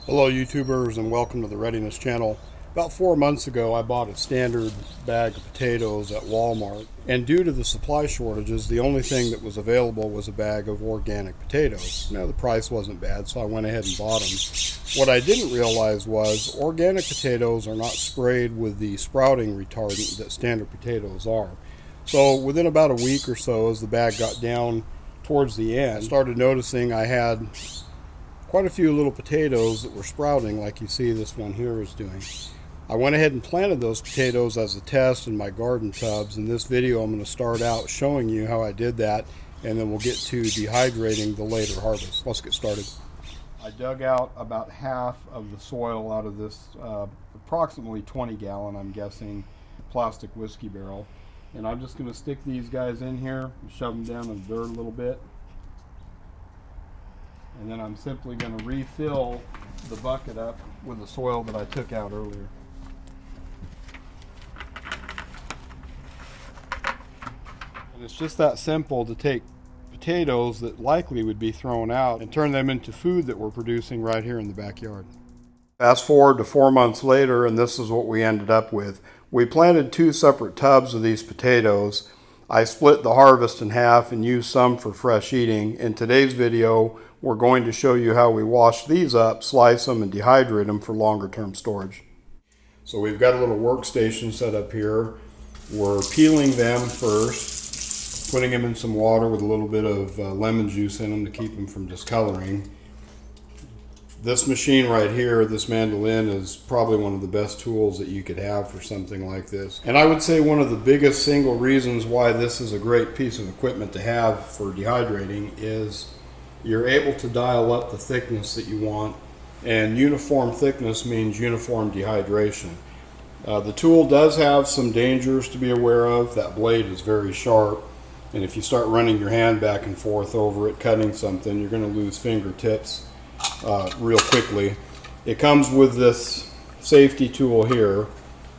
Hello YouTubers and welcome to the Readiness channel. About 4 months ago I bought a standard bag of potatoes at Walmart, and due to the supply shortages the only thing that was available was a bag of organic potatoes. Now the price wasn't bad, so I went ahead and bought them. What I didn't realize was organic potatoes are not sprayed with the sprouting retardant that standard potatoes are. So within about a week or so, as the bag got down towards the end, I started noticing I had quite a few little potatoes that were sprouting, like you see this one here is doing. I went ahead and planted those potatoes as a test in my garden tubs. In this video I'm going to start out showing you how I did that, and then we'll get to dehydrating the later harvest. Let's get started. I dug out about half of the soil out of this approximately 20 gallon, I'm guessing, plastic whiskey barrel. And I'm just going to stick these guys in here and shove them down in the dirt a little bit. And then I'm simply going to refill the bucket up with the soil that I took out earlier. And it's just that simple to take potatoes that likely would be thrown out and turn them into food that we're producing right here in the backyard. Fast forward to 4 months later, and this is what we ended up with. We planted 2 separate tubs of these potatoes. I split the harvest in half and used some for fresh eating. In today's video, we're going to show you how we wash these up, slice them, and dehydrate them for longer term storage. So we've got a little workstation set up here. We're peeling them first, putting them in some water with a little bit of lemon juice in them to keep them from discoloring. This machine right here, this mandolin, is probably one of the best tools that you could have for something like this. And I would say one of the biggest single reasons why this is a great piece of equipment to have for dehydrating is you're able to dial up the thickness that you want, and uniform thickness means uniform dehydration. The tool does have some dangers to be aware of. That blade is very sharp, and if you start running your hand back and forth over it, cutting something, you're going to lose fingertips real quickly. It comes with this safety tool here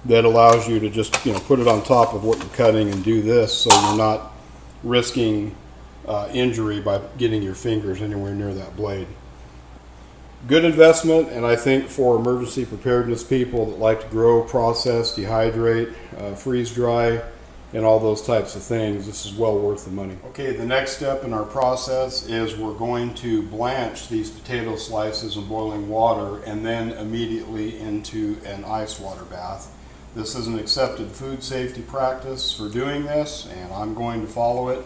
that allows you to just put it on top of what you're cutting and do this, so you're not risking injury by getting your fingers anywhere near that blade. Good investment, and I think for emergency preparedness people that like to grow, process, dehydrate, freeze dry, and all those types of things, this is well worth the money. Okay, the next step in our process is we're going to blanch these potato slices in boiling water and then immediately into an ice water bath. This is an accepted food safety practice for doing this, and I'm going to follow it.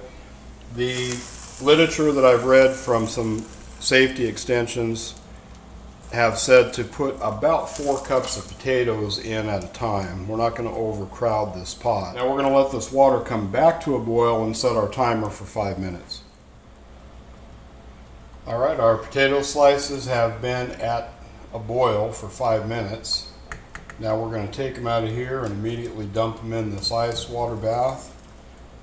The literature that I've read from some safety extensions have said to put about 4 cups of potatoes in at a time. We're not going to overcrowd this pot. Now we're going to let this water come back to a boil and set our timer for 5 minutes. Alright, our potato slices have been at a boil for 5 minutes. Now we're going to take them out of here and immediately dump them in this ice water bath.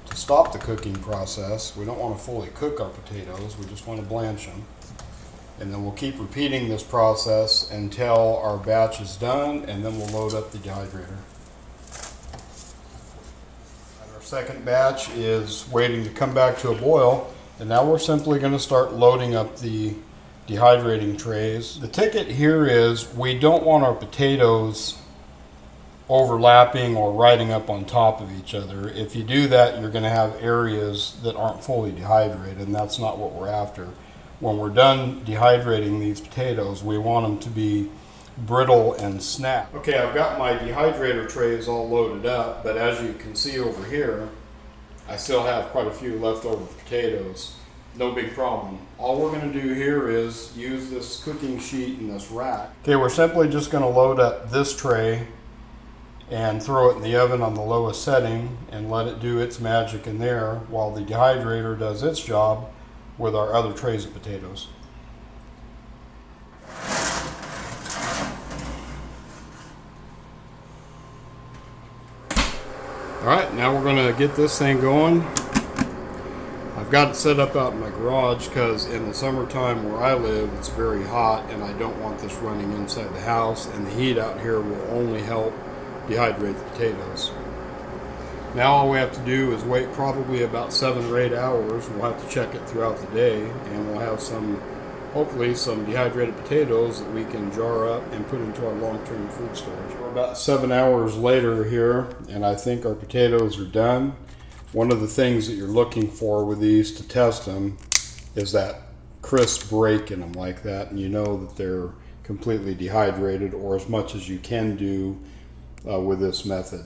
To stop the cooking process, we don't want to fully cook our potatoes, we just want to blanch them. And then we'll keep repeating this process until our batch is done, and then we'll load up the dehydrator. And our second batch is waiting to come back to a boil, and now we're simply going to start loading up the dehydrating trays. The ticket here is we don't want our potatoes overlapping or riding up on top of each other. If you do that, you're going to have areas that aren't fully dehydrated, and that's not what we're after. When we're done dehydrating these potatoes, we want them to be brittle and snap. Okay, I've got my dehydrator trays all loaded up, but as you can see over here, I still have quite a few leftover potatoes. No big problem. All we're going to do here is use this cooking sheet and this rack. Okay, we're simply just going to load up this tray and throw it in the oven on the lowest setting and let it do its magic in there while the dehydrator does its job with our other trays of potatoes. Alright, now we're going to get this thing going. I've got it set up out in my garage because in the summertime where I live it's very hot and I don't want this running inside the house, and the heat out here will only help dehydrate the potatoes. Now all we have to do is wait probably about 7 or 8 hours. We'll have to check it throughout the day, and we'll have some hopefully some dehydrated potatoes that we can jar up and put into our long-term food storage. We're about 7 hours later here, and I think our potatoes are done. One of the things that you're looking for with these to test them is that crisp break in them like that, and you know that they're completely dehydrated, or as much as you can do with this method.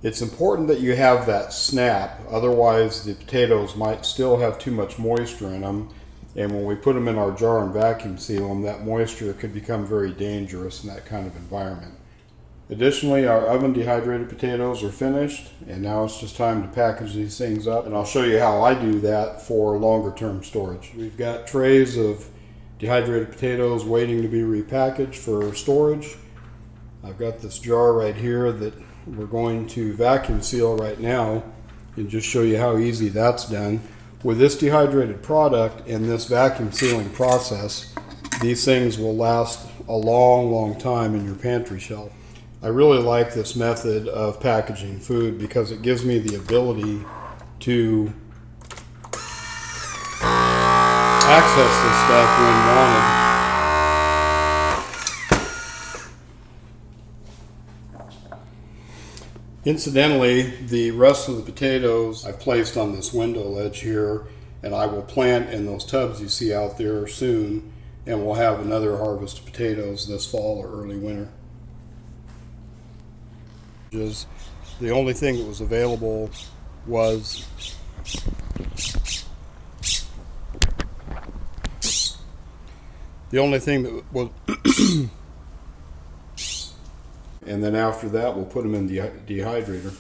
It's important that you have that snap, otherwise the potatoes might still have too much moisture in them, and when we put them in our jar and vacuum seal them, that moisture could become very dangerous in that kind of environment. Additionally, our oven dehydrated potatoes are finished, and now it's just time to package these things up, and I'll show you how I do that for longer term storage. We've got trays of dehydrated potatoes waiting to be repackaged for storage. I've got this jar right here that we're going to vacuum seal right now and just show you how easy that's done. With this dehydrated product and this vacuum sealing process, these things will last a long time in your pantry shelf. I really like this method of packaging food because it gives me the ability to access this stuff when wanted. Incidentally, the rest of the potatoes I've placed on this window ledge here, and I will plant in those tubs you see out there soon, and we'll have another harvest of potatoes this fall or early winter. The only thing that was available was and then after that we'll put them in the dehydrator.